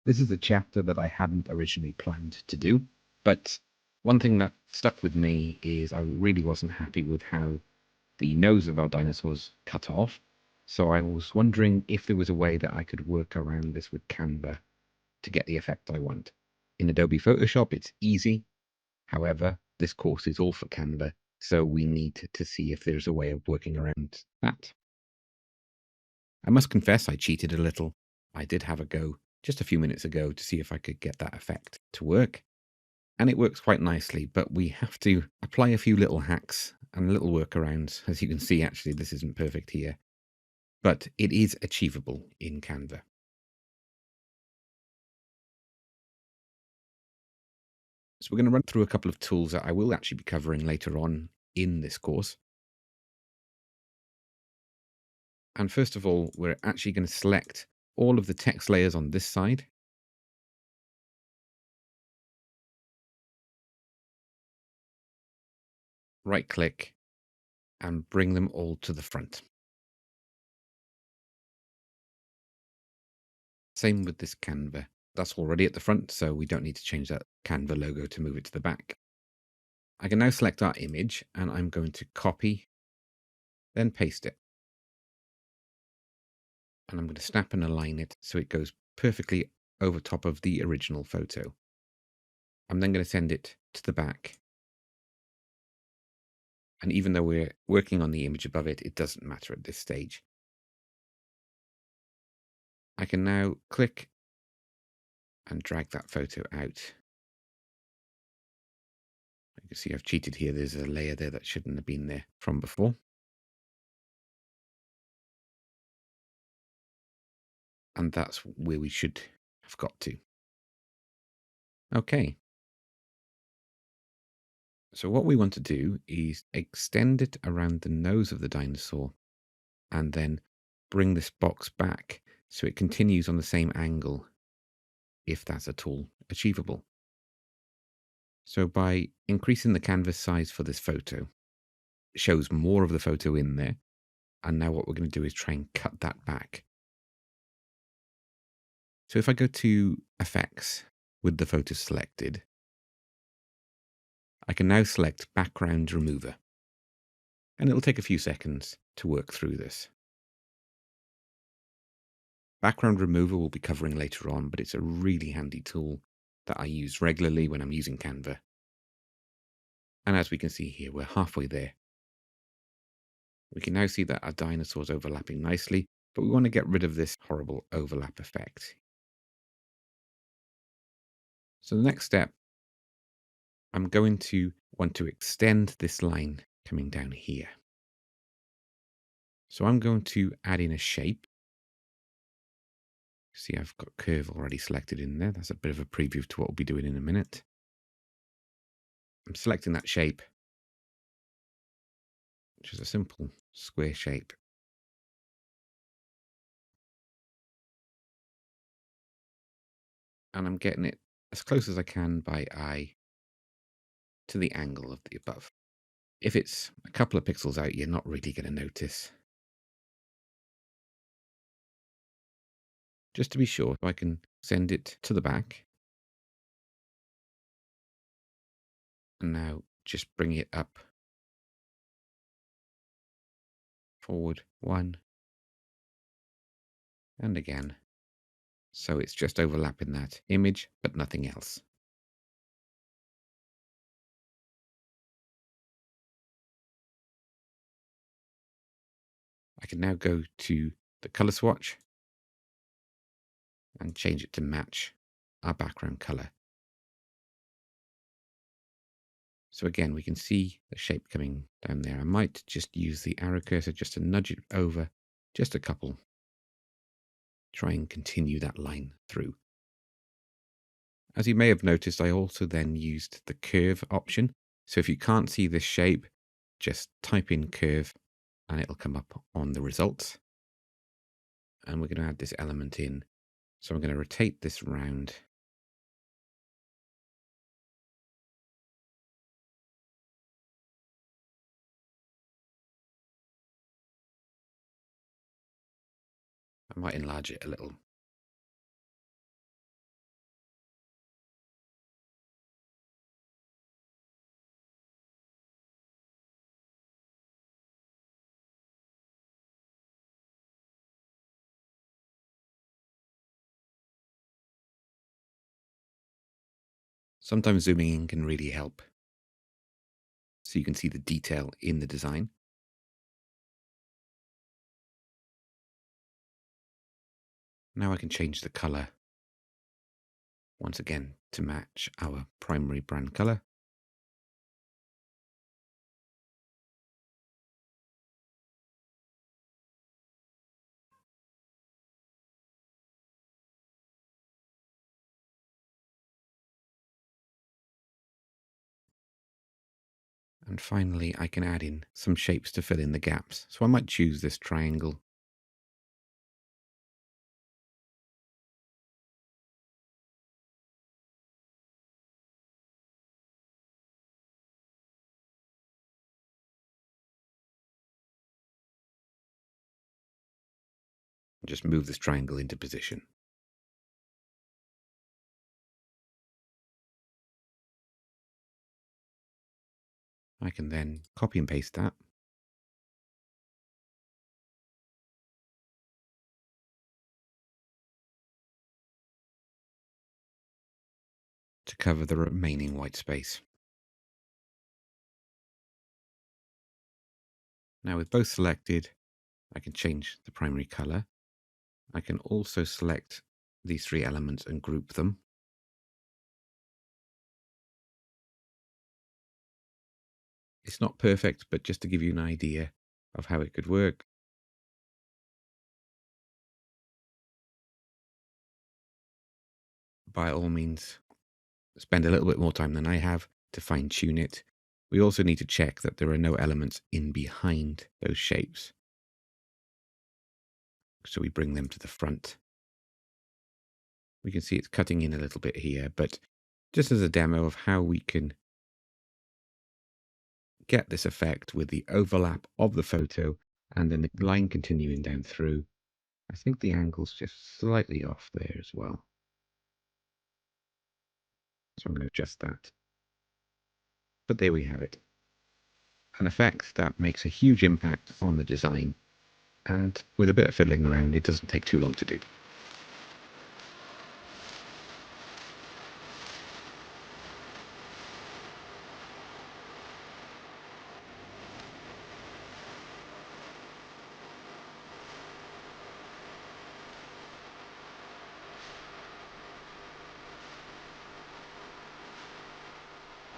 This is a chapter that I hadn't originally planned to do, but one thing that stuck with me is I really wasn't happy with how the nose of our dinosaurs cut off. So I was wondering if there was a way that I could work around this with Canva to get the effect I want. In Adobe Photoshop, it's easy. However, this course is all for Canva, so we need to see if there's a way of working around that. I must confess I cheated a little. I did have a go just a few minutes ago to see if I could get that effect to work. And it works quite nicely, but we have to apply a few little hacks and little workarounds. As you can see, actually, this isn't perfect here, but it is achievable in Canva. So we're going to run through a couple of tools that I will actually be covering later on in this course. And first of all, we're actually going to select all of the text layers on this side. Right click and bring them all to the front. Same with this Canva. That's already at the front, so we don't need to change that Canva logo to move it to the back. I can now select our image and I'm going to copy, then paste it. And I'm going to snap and align it so it goes perfectly over top of the original photo. I'm then going to send it to the back. And even though we're working on the image above it, it doesn't matter at this stage. I can now click and drag that photo out. You can see I've cheated here. There's a layer there that shouldn't have been there from before. And that's where we should have got to. Okay. So what we want to do is extend it around the nose of the dinosaur and then bring this box back so it continues on the same angle, if that's at all achievable. So by increasing the canvas size for this photo, it shows more of the photo in there. And now what we're going to do is try and cut that back. So if I go to Effects with the photo selected, I can now select Background Remover. And it'll take a few seconds to work through this. Background Remover we'll be covering later on, but it's a really handy tool that I use regularly when I'm using Canva. And as we can see here, we're halfway there. We can now see that our dinosaur's overlapping nicely, but we want to get rid of this horrible overlap effect. So the next step, I'm going to want to extend this line coming down here. So I'm going to add in a shape. See, I've got curve already selected in there. That's a bit of a preview to what we'll be doing in a minute. I'm selecting that shape, which is a simple square shape. And I'm getting it as close as I can by eye to the angle of the above. If it's a couple of pixels out, you're not really going to notice. Just to be sure, I can send it to the back. And now just bring it up. Forward, one. And again. So it's just overlapping that image, but nothing else. I can now go to the color swatch and change it to match our background color. So again, we can see the shape coming down there. I might just use the arrow cursor just to nudge it over just a couple. Try and continue that line through. As you may have noticed, I also then used the curve option. So if you can't see this shape, just type in curve and it'll come up on the results. And we're going to add this element in. So I'm going to rotate this round. I might enlarge it a little. Sometimes zooming in can really help, so you can see the detail in the design. Now I can change the color once again to match our primary brand color. And finally, I can add in some shapes to fill in the gaps. So I might choose this triangle. Just move this triangle into position. I can then copy and paste that. To cover the remaining white space. Now with both selected, I can change the primary color. I can also select these three elements and group them. It's not perfect, but just to give you an idea of how it could work. By all means, spend a little bit more time than I have to fine tune it. We also need to check that there are no elements in behind those shapes. So we bring them to the front. We can see it's cutting in a little bit here, but just as a demo of how we can get this effect with the overlap of the photo and then the line continuing down through. I think the angle's just slightly off there as well. So I'm going to adjust that. But there we have it. An effect that makes a huge impact on the design. And with a bit of fiddling around, it doesn't take too long to do.